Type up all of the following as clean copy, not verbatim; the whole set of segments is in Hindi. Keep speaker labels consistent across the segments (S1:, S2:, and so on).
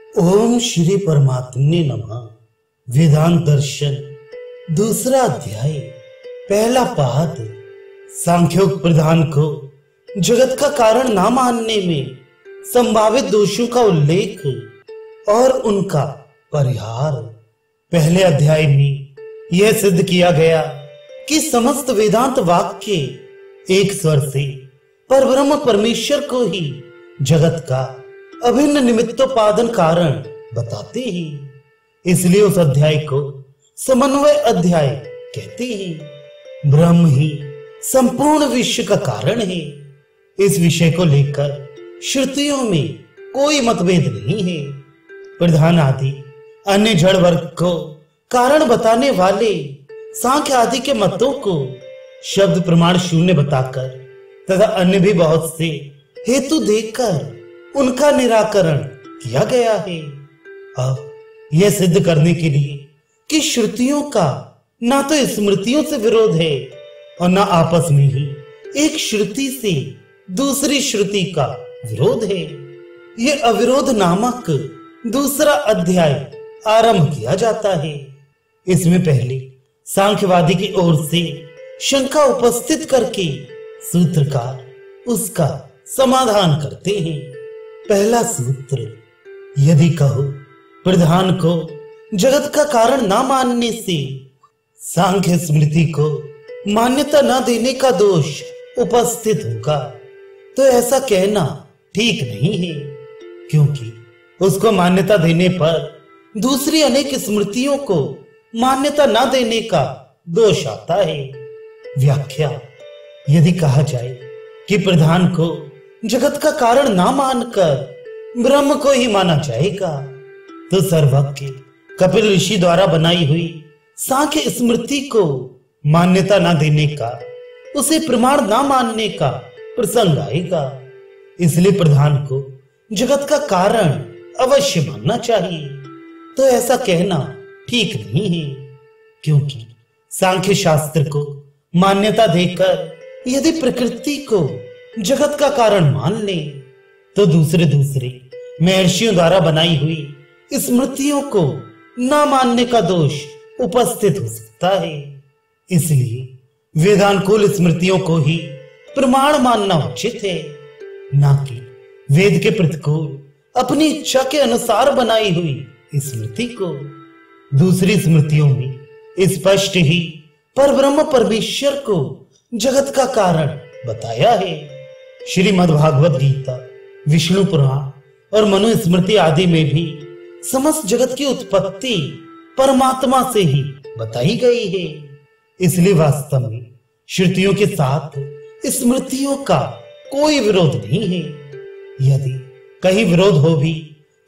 S1: ओम श्री परमात्मने नमः। वेदांत दर्शन दूसरा अध्याय पहला पाद। सांख्योग प्रधान को जगत का कारण ना मानने में संभावित दोषों का उल्लेख और उनका परिहार। पहले अध्याय में यह सिद्ध किया गया कि समस्त वेदांत वाक्य एक स्वर से परब्रह्म परमेश्वर को ही जगत का अभिन्न निमित्तोपादन कारण बताते हैं। इसलिए उस अध्याय को समन्वय अध्याय कहते हैं। ब्रह्म ही संपूर्ण विश्व का कारण है। इस विषय को लेकर श्रुतियों में कोई मतभेद नहीं है। प्रधान आदि अन्य जड़ वर्ग को कारण बताने वाले सांख्य आदि के मतों को शब्द प्रमाण शून्य बताकर तथा अन्य भी बहुत से हेतु देकर उनका निराकरण किया गया है। अब यह सिद्ध करने के लिए कि श्रुतियों का ना तो स्मृतियों से विरोध है और ना आपस में ही एक श्रुति से दूसरी श्रुति का विरोध है, यह अविरोध नामक दूसरा अध्याय आरंभ किया जाता है। इसमें पहले सांख्यवादी की ओर से शंका उपस्थित करके सूत्रकार उसका समाधान करते हैं। पहला सूत्र, यदि कहो प्रधान को जगत का कारण ना मानने से सांख्य स्मृति को मान्यता न देने का दोष उपस्थित होगा, तो ऐसा कहना ठीक नहीं है, क्योंकि उसको मान्यता देने पर दूसरी अनेक स्मृतियों को मान्यता न देने का दोष आता है। व्याख्या, यदि कहा जाए कि प्रधान को जगत का कारण ना मानकर ब्रह्म को ही माना जाएगा, तो सर्वज्ञ कपिल ऋषि द्वारा बनाई हुई सांख्य स्मृति को मान्यता ना देने का, उसे प्रमाण ना मानने का प्रसंग आएगा। इसलिए प्रधान को जगत का कारण अवश्य मानना चाहिए, तो ऐसा कहना ठीक नहीं है, क्योंकि सांख्य शास्त्र को मान्यता देकर यदि प्रकृति को जगत का कारण मान ले, तो दूसरे महर्षियों द्वारा बनाई हुई स्मृतियों को न मानने का दोष उपस्थित हो सकता है। इसलिए वेदानुकूल स्मृतियों को ही प्रमाण मानना उचित है, ना कि वेद के प्रतिकूल अपनी इच्छा के अनुसार बनाई हुई स्मृति को। दूसरी स्मृतियों में स्पष्ट ही परब्रह्म परमेश्वर को जगत का कारण बताया है। श्रीमद् भागवत गीता, विष्णु पुराण और मनुस्मृति आदि में भी समस्त जगत की उत्पत्ति परमात्मा से ही बताई गई है। इसलिए वास्तव में श्रुतियों के साथ स्मृतियों का कोई विरोध नहीं है। यदि कहीं विरोध हो भी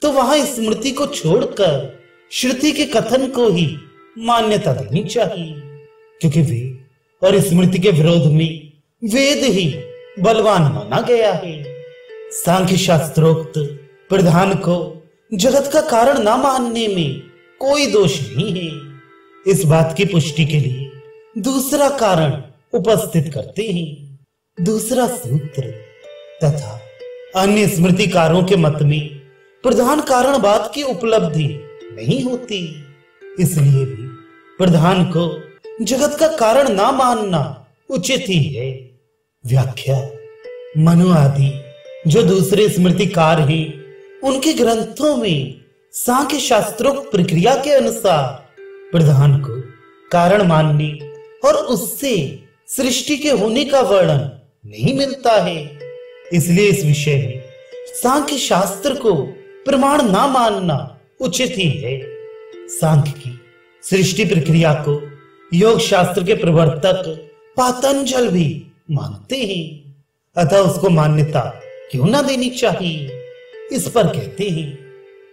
S1: तो वहां स्मृति को छोड़कर श्रुति के कथन को ही मान्यता देनी चाहिए, क्योंकि वेद और स्मृति के विरोध में वेद ही बलवान माना गया है। सांख्य शास्त्रोक्त प्रधान को जगत का कारण ना मानने में कोई दोष नहीं है। इस बात की पुष्टि के लिए दूसरा कारण उपस्थित करते हैं। दूसरा सूत्र, तथा अन्य स्मृतिकारों के मत में प्रधान कारणवाद की उपलब्धि नहीं होती, इसलिए भी प्रधान को जगत का कारण ना मानना उचित ही है। व्याख्या, मनु आदि जो दूसरे स्मृतिकार हैं, उनके ग्रंथों में सांख्य शास्त्रोक्त प्रक्रिया के अनुसार प्रधान को कारण मानने और उससे सृष्टि के होने का वर्णन नहीं मिलता है। इसलिए इस विषय में सांख्य शास्त्र को प्रमाण ना मानना उचित ही है। सांख्य की सृष्टि प्रक्रिया को योग शास्त्र के प्रवर्तक पातंजल भी मानते हैं, अतः उसको मान्यता क्यों ना देनी चाहिए, इस पर कहते हैं।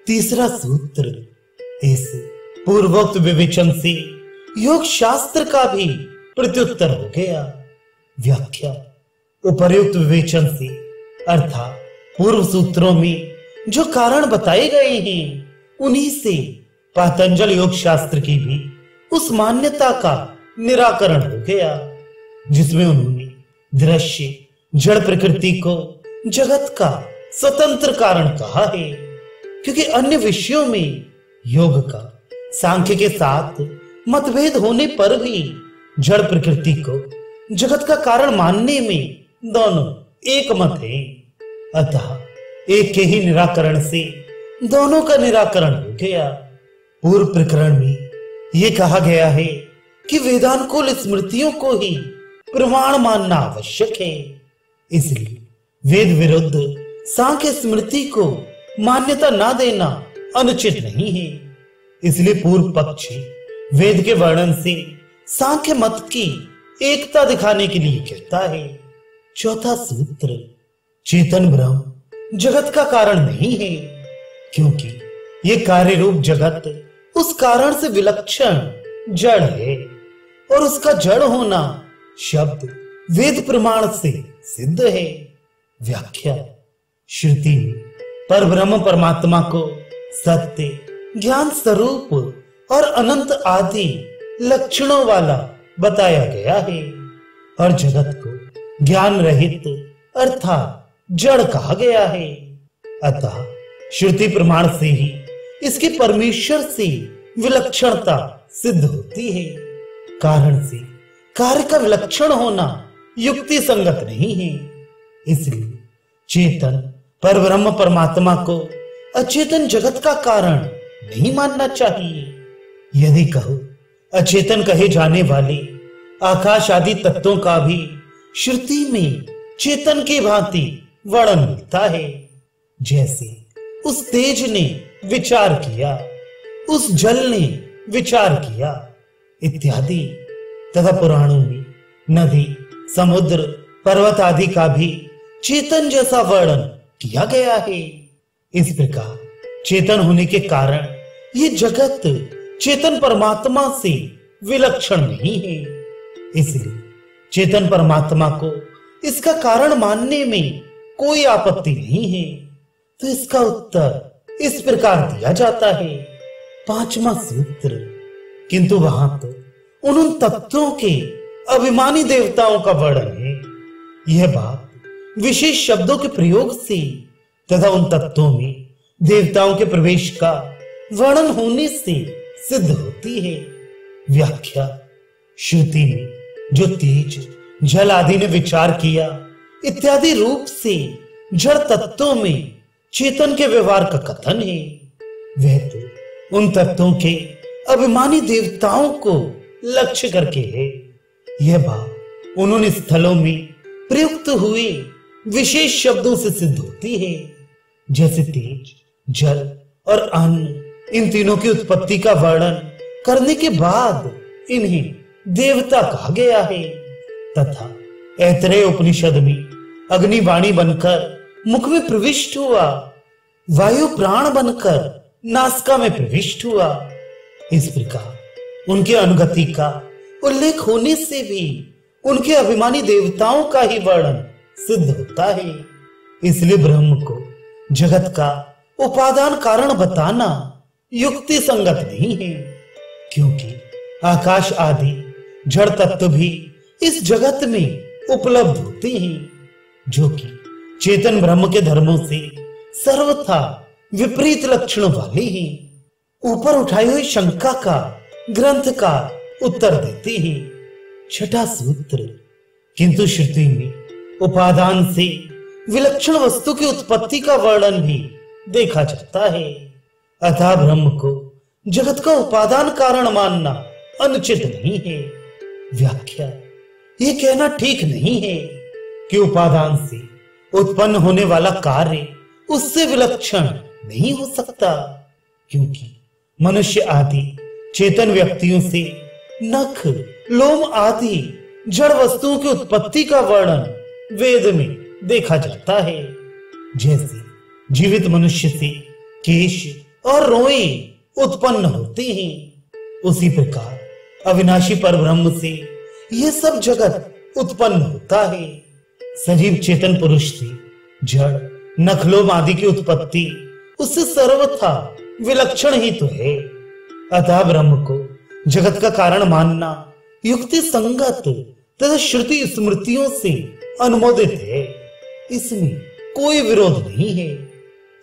S1: तीसरा सूत्र, इस पूर्वोक्त विवेचन से योग शास्त्र का भी प्रत्युत्तर हो गया। व्याख्या, उपर्युक्त विवेचन से अर्थात पूर्व सूत्रों में जो कारण बताए गए हैं, उन्हीं से पातंजल योग शास्त्र की भी उस मान्यता का निराकरण हो गया, जिसमें उन्होंने दृश्य जड़ प्रकृति को जगत का स्वतंत्र कारण कहा है। क्योंकि अन्य विषयों में योग का सांख्य के साथ मतभेद होने पर भी जड़ प्रकृति को जगत का कारण मानने में दोनों एक मत है। अतः एक के ही निराकरण से दोनों का निराकरण हो गया। पूर्व प्रकरण में यह कहा गया है कि वेदानुकूल स्मृतियों को ही प्रमाण मानना आवश्यक है। इसलिए वेद विरुद्ध सांख्य स्मृति को मान्यता न देना अनुचित नहीं है। इसलिए पूर्व पक्षी वेद के वर्णन से सांख्य मत की एकता दिखाने के लिए कहता है। चौथा सूत्र, चेतन ब्रह्म जगत का कारण नहीं है, क्योंकि ये कार्य रूप जगत उस कारण से विलक्षण जड़ है और उसका जड़ होना शब्द वेद प्रमाण से सिद्ध है। व्याख्या, श्रुति में परब्रह्म परमात्मा को सत्य, ज्ञान स्वरूप और अनंत आदि लक्षणों वाला बताया गया है और जगत को ज्ञान रहित अर्थात जड़ कहा गया है। अतः श्रुति प्रमाण से ही इसकी परमेश्वर से विलक्षणता सिद्ध होती है। कारण से कार्य का विलक्षण होना युक्ति संगत नहीं है। इसलिए चेतन परब्रह्म परमात्मा को अचेतन जगत का कारण नहीं मानना चाहिए। यदि कहो अचेतन कहे जाने वाले आकाश आदि तत्वों का भी श्रुति में चेतन की भांति वर्णन मिलता है। जैसे उस तेज ने विचार किया, उस जल ने विचार किया इत्यादि, तथा पुराणों में नदी, समुद्र, पर्वत आदि का भी चेतन जैसा वर्णन किया गया है। इस प्रकार चेतन होने के कारण ये जगत चेतन परमात्मा से विलक्षण नहीं है। इसलिए चेतन परमात्मा को इसका कारण मानने में कोई आपत्ति नहीं है। तो इसका उत्तर इस प्रकार दिया जाता है। पांचवा सूत्र, किंतु वहां तो उन तत्वों के अभिमानी देवताओं का वर्णन है। यह बात विशेष शब्दों के प्रयोग से तथा उन तत्वों में देवताओं के प्रवेश का वर्णन होने से सिद्ध होती है। व्याख्या, श्रुति में जो तेज, जल आदि ने विचार किया इत्यादि रूप से जड़ तत्वों में चेतन के व्यवहार का कथन है, वह तो उन तत्वों के अभिमानी देवताओं को लक्ष्य करके है। यह बात उन्होंने स्थलों में प्रयुक्त हुए विशेष शब्दों से सिद्ध होती है। जैसे तेज, जल और अन्न, इन तीनों की उत्पत्ति का वर्णन करने के बाद इन्हें देवता कहा गया है। तथा ऐतरेय उपनिषद में अग्निवाणी बनकर मुख में प्रविष्ट हुआ, वायु प्राण बनकर नासिका में प्रविष्ट हुआ। इस प्रकार उनके अनुगति का उल्लेख होने से भी उनके अभिमानी देवताओं का ही वर्णन सिद्ध होता है। इसलिए ब्रह्म को जगत का उपादान कारण बताना युक्ति संगत नहीं है, क्योंकि आकाश आदि जड़ तत्व भी इस जगत में उपलब्ध होते हैं, जो कि चेतन ब्रह्म के धर्मों से सर्वथा विपरीत लक्षणों वाले हैं। ऊपर उठाई हुई शंका का ग्रंथकार उत्तर देते हैं। छठा सूत्र, किंतु श्रुति में उपादान से विलक्षण वस्तु की उत्पत्ति का वर्णन भी देखा जाता है। अतः ब्रह्म को जगत का उपादान कारण मानना अनुचित नहीं है। व्याख्या, ये कहना ठीक नहीं है कि उपादान से उत्पन्न होने वाला कार्य उससे विलक्षण नहीं हो सकता, क्योंकि मनुष्य आदि चेतन व्यक्तियों से नख, लोम आदि जड़ वस्तुओं की उत्पत्ति का वर्णन वेद में देखा जाता है। जैसे जीवित मनुष्य से केश और रोए उत्पन्न होते हैं, उसी प्रकार अविनाशी परब्रह्म से यह सब जगत उत्पन्न होता है। सजीव चेतन पुरुष से जड़, नखलोम आदि की उत्पत्ति उससे सर्वथा विलक्षण ही तो है। अतः ब्रह्म को जगत का कारण मानना युक्ति संगत तथा श्रुति स्मृतियों से अनुमोदित है। इसमें कोई विरोध नहीं है।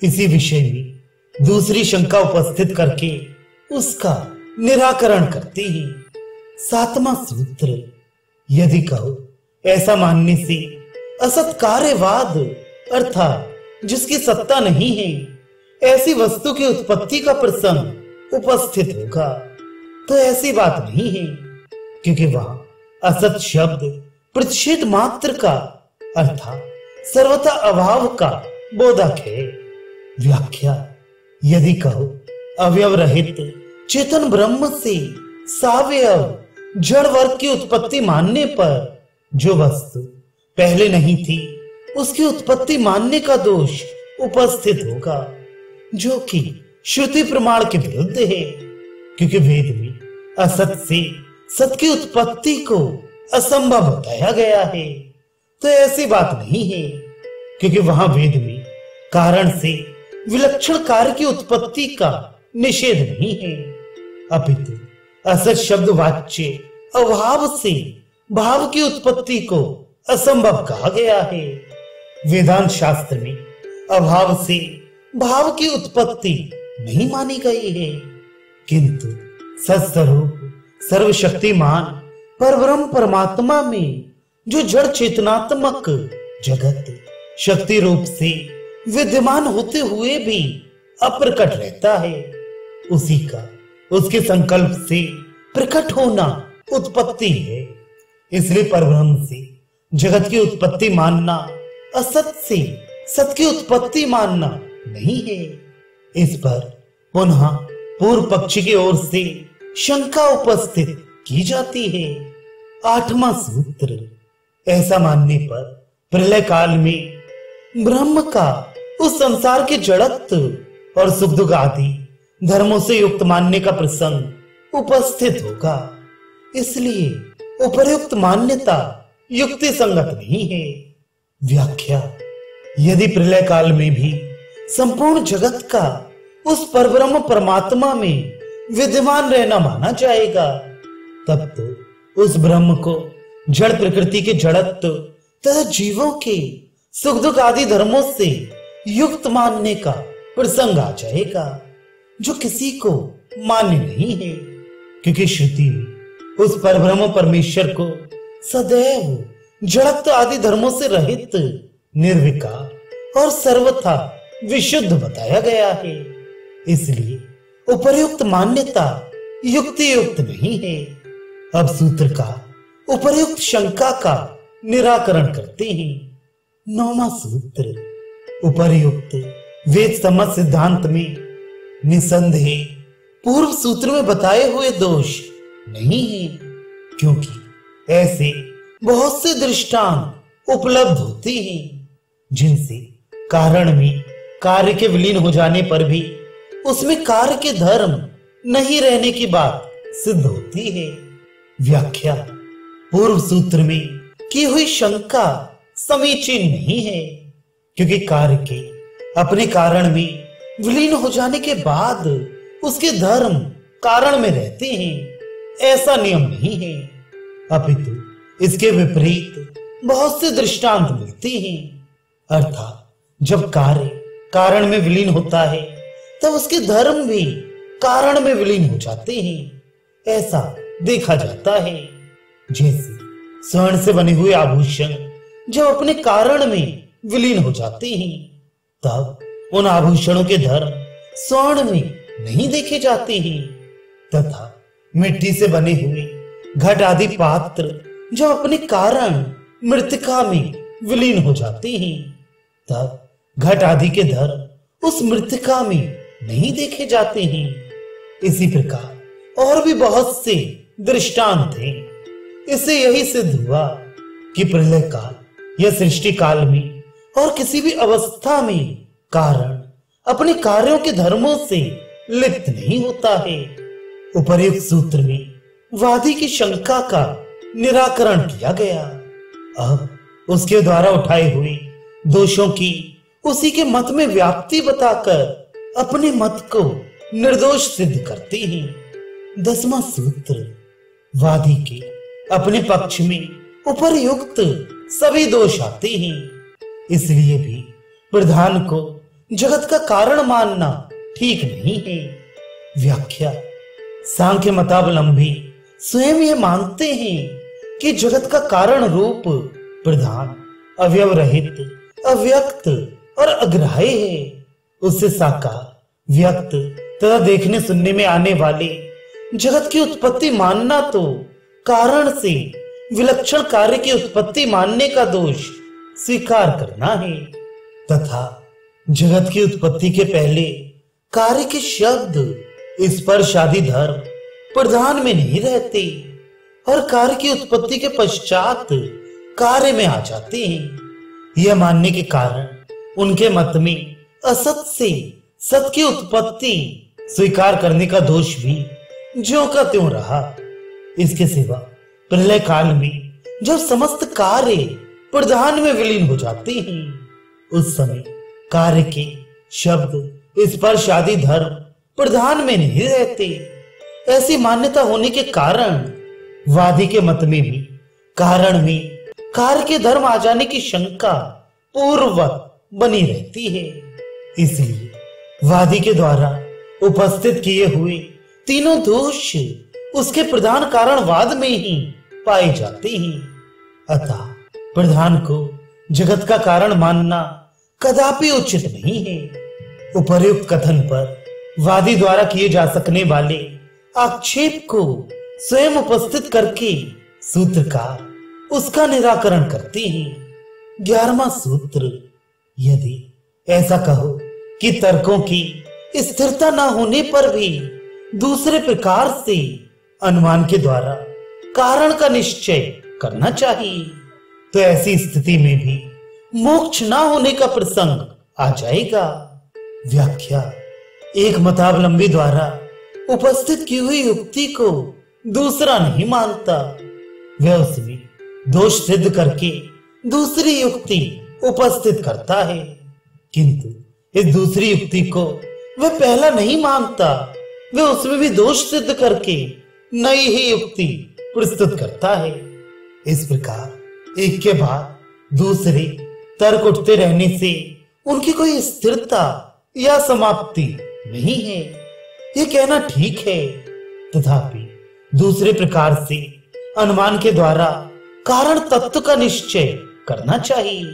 S1: इसी विषय में दूसरी शंका उपस्थित करके उसका निराकरण करते हैं। सातवां सूत्र, यदि कहो ऐसा मानने से असत कार्यवाद अर्थात जिसकी सत्ता नहीं है ऐसी वस्तु की उत्पत्ति का प्रसंग उपस्थित होगा, तो ऐसी बात नहीं है, क्योंकि वहां असत शब्द प्रतिषेध मात्र का अर्थात सर्वथा अभाव का बोधक है। व्याख्या, यदि कहो अवयव रहित चेतन ब्रह्म से सावयव जड़ वर्ग की उत्पत्ति मानने पर जो वस्तु पहले नहीं थी उसकी उत्पत्ति मानने का दोष उपस्थित होगा, जो कि श्रुति प्रमाण के विरुद्ध है, क्योंकि वेद में असत से सत की उत्पत्ति को असंभव बताया गया है। तो ऐसी बात नहीं है, क्योंकि वहां वेद में कारण से विलक्षण कार्य की उत्पत्ति का निषेध नहीं है, अपितु असत शब्द वाच्य अभाव से भाव की उत्पत्ति को असंभव कहा गया है। वेदांत शास्त्र में अभाव से भाव की उत्पत्ति नहीं मानी गई है, किंतु सत्स्वरूप सर्वशक्तिमान परब्रह्म परमात्मा में जो जड़ चेतनात्मक जगत शक्ति रूप से विद्यमान होते हुए भी अप्रकट रहता है, उसी का उसके संकल्प से प्रकट होना उत्पत्ति है। इसलिए परब्रह्म से जगत की उत्पत्ति मानना असत से सत की उत्पत्ति मानना नहीं है। इस पर पुनः पूर्व पक्षी की ओर से शंका उपस्थित की जाती है। आठवां सूत्र, ऐसा मानने पर प्रलय काल में ब्रह्म का उस संसार के जड़त्व और सुख दुख आदि धर्मों से युक्त मानने का प्रसंग उपस्थित होगा, इसलिए उपर्युक्त मान्यता युक्ति संगत नहीं है। व्याख्या, यदि प्रलय काल में भी संपूर्ण जगत का उस परब्रह्म परमात्मा में विद्यमान रहना माना जाएगा, तब तो उस ब्रह्म को जड़ प्रकृति के जड़त्व तथा जीवों के सुख दुख आदि धर्मों से युक्त मानने का प्रसंग आ जाएगा, जो किसी को मान्य नहीं है, क्योंकि श्रुति में उस परब्रह्म परमेश्वर को सदैव जड़त्व आदि धर्मों से रहित, निर्विकार और सर्वथा विशुद्ध बताया गया है। इसलिए उपर्युक्त मान्यता युक्ति युक्त नहीं है। अब सूत्रकार उपर्युक्त शंका का निराकरण करते हैं। नौवां सूत्र, उपर्युक्त वेद सम्मत सिद्धांत में निसंदेह पूर्व सूत्र में बताए हुए दोष नहीं है, क्योंकि ऐसे बहुत से दृष्टांत उपलब्ध होते हैं जिनसे कारण में कार्य के विलीन हो जाने पर भी उसमें कार्य के धर्म नहीं रहने की बात सिद्ध होती है। व्याख्या, पूर्व सूत्र में की हुई शंका समीचीन नहीं है, क्योंकि कार्य के अपने कारण में विलीन हो जाने के बाद उसके धर्म कारण में रहते हैं, ऐसा नियम नहीं है, अपितु इसके विपरीत बहुत से दृष्टांत मिलते हैं। अर्थात जब कार्य कारण में विलीन होता है तब उसके धर्म भी कारण में विलीन हो जाते हैं, ऐसा देखा जाता है। जैसे स्वर्ण से बने हुए आभूषण जब अपने कारण में विलीन हो जाते हैं तब उन आभूषणों के धर्म स्वर्ण में नहीं देखे जाते हैं, तथा मिट्टी से बने हुए घट आदि पात्र जब अपने कारण मृतिका में विलीन हो जाते हैं तब घट आदि के धर्म उस मृतिका में नहीं देखे जाते हैं। इसी प्रकार और भी बहुत से दृष्टांत हैं। इससे यही सिद्ध हुआ कि प्रलय काल या सृष्टि काल में और किसी भी अवस्था में कारण अपने कार्यों के धर्मों से लिप्त नहीं होता है। उपर्युक्त सूत्र में वादी की शंका का निराकरण किया गया। अब उसके द्वारा उठाए हुए दोषों की उसी के मत में व्याप्ति बताकर अपने मत को निर्दोष सिद्ध करते हैं। 10वां सूत्र, वादी के अपने पक्ष में उपर्युक्त सभी दोष आते हैं, इसलिए भी प्रधान को जगत का कारण मानना ठीक नहीं है। व्याख्या। सांख्य मतावलंबी स्वयं ये मानते हैं कि जगत का कारण रूप प्रधान, अवयव रहित, अव्यक्त और अग्राह्य है। उससे साकार, व्यक्त तथा देखने सुनने में आने वाले जगत की उत्पत्ति मानना तो कारण से विलक्षण कार्य की उत्पत्ति मानने का दोष स्वीकार करना है, तथा जगत की उत्पत्ति के पहले कार्य के शब्द स्पर्श आदि धर्म प्रधान में नहीं रहते और कार्य की उत्पत्ति के पश्चात कार्य में आ जाते हैं। यह मानने के कारण उनके मत में असत से सत की उत्पत्ति स्वीकार करने का दोष भी ज्यों का त्यों रहा। इसके सिवा प्रलय काल में जब समस्त कार्य प्रधान में विलीन हो जाते हैं, उस समय कार्य के शब्द स्पर्श आदि धर्म प्रधान में नहीं रहते। ऐसी मान्यता होने के कारण वादी के मत में भी कारण में कार्य के धर्म आ जाने की शंका पूर्ववत बनी रहती है। इसलिए वादी के द्वारा उपस्थित किए हुए तीनों दोष उसके प्रधान कारणवाद में ही पाए जाते हैं। अतः प्रधान को जगत का कारण मानना कदापि उचित नहीं है। उपर्युक्त कथन पर वादी द्वारा किए जा सकने वाले आक्षेप को स्वयं उपस्थित करके सूत्रकार उसका निराकरण करते हैं। 11वां सूत्र। यदि ऐसा कहो कि तर्कों की स्थिरता न होने पर भी दूसरे प्रकार से अनुमान के द्वारा कारण का निश्चय करना चाहिए, तो ऐसी स्थिति में भी मोक्ष न होने का प्रसंग आ जाएगा। व्याख्या। एक मतावलंबी द्वारा उपस्थित की हुई युक्ति को दूसरा नहीं मानता, वह उसमें दोष सिद्ध करके दूसरी युक्ति उपस्थित करता है, किंतु इस दूसरी युक्ति को वह पहला नहीं मानता, वह उसमें भी दोष सिद्ध करके नई ही युक्ति प्रस्तुत करता है। इस प्रकार एक के बाद दूसरे तर्क उठते रहने से उनकी कोई स्थिरता या समाप्ति नहीं है, ये कहना ठीक है। तथापि दूसरे प्रकार से अनुमान के द्वारा कारण तत्व का निश्चय करना चाहिए,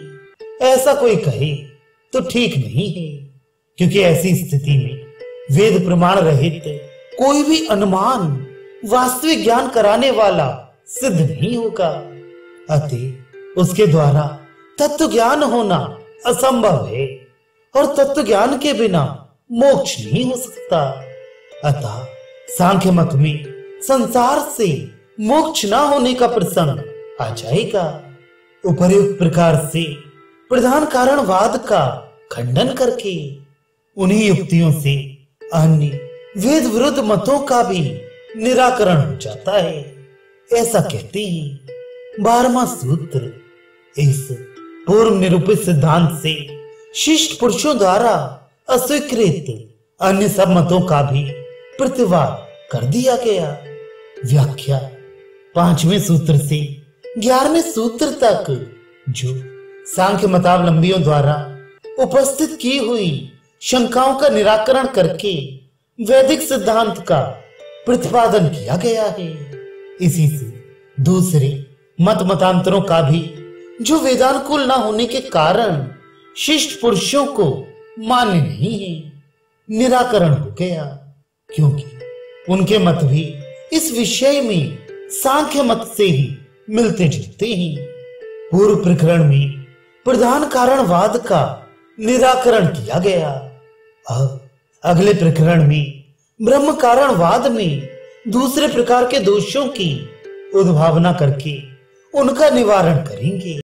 S1: ऐसा कोई कहे तो ठीक नहीं है, क्योंकि ऐसी स्थिति में वेद प्रमाण रहित कोई भी अनुमान वास्तविक ज्ञान कराने वाला सिद्ध नहीं होगा। अतः उसके द्वारा तत्व ज्ञान होना असंभव है और तत्व ज्ञान के बिना मोक्ष नहीं हो सकता। अतः सांख्य मत में संसार से मोक्ष न होने का प्रसंग आ जाएगा। उपर्युक्त प्रकार से प्रधान कारणवाद का खंडन करके उन्हीं युक्तियों से अन्य वेद विरुद्ध मतों का भी निराकरण हो जाता है, ऐसा कहते हैं। 12वां सूत्र। इस पूर्व निरूपित सिद्धांत से शिष्ट पुरुषों द्वारा अस्वीकृत अन्य सब मतों का भी प्रतिवाद कर दिया गया। व्याख्या। 5वें सूत्र से 11वें सूत्र तक जो सांख्य मतावलंबियों द्वारा उपस्थित की हुई शंकाओं का निराकरण करके वैदिक सिद्धांत का प्रतिपादन किया गया है, इसी से दूसरे मत मतांतरों का भी जो वेदानुकूल न होने के कारण शिष्ट पुरुषों को मान्य नहीं है, निराकरण हो गया, क्योंकि उनके मत भी इस विषय में सांख्य मत से ही मिलते जुलते हैं। पूर्व प्रकरण में प्रधान कारणवाद का निराकरण किया गया। अब अगले प्रकरण में ब्रह्म कारणवाद में दूसरे प्रकार के दोषों की उद्भावना करके उनका निवारण करेंगे।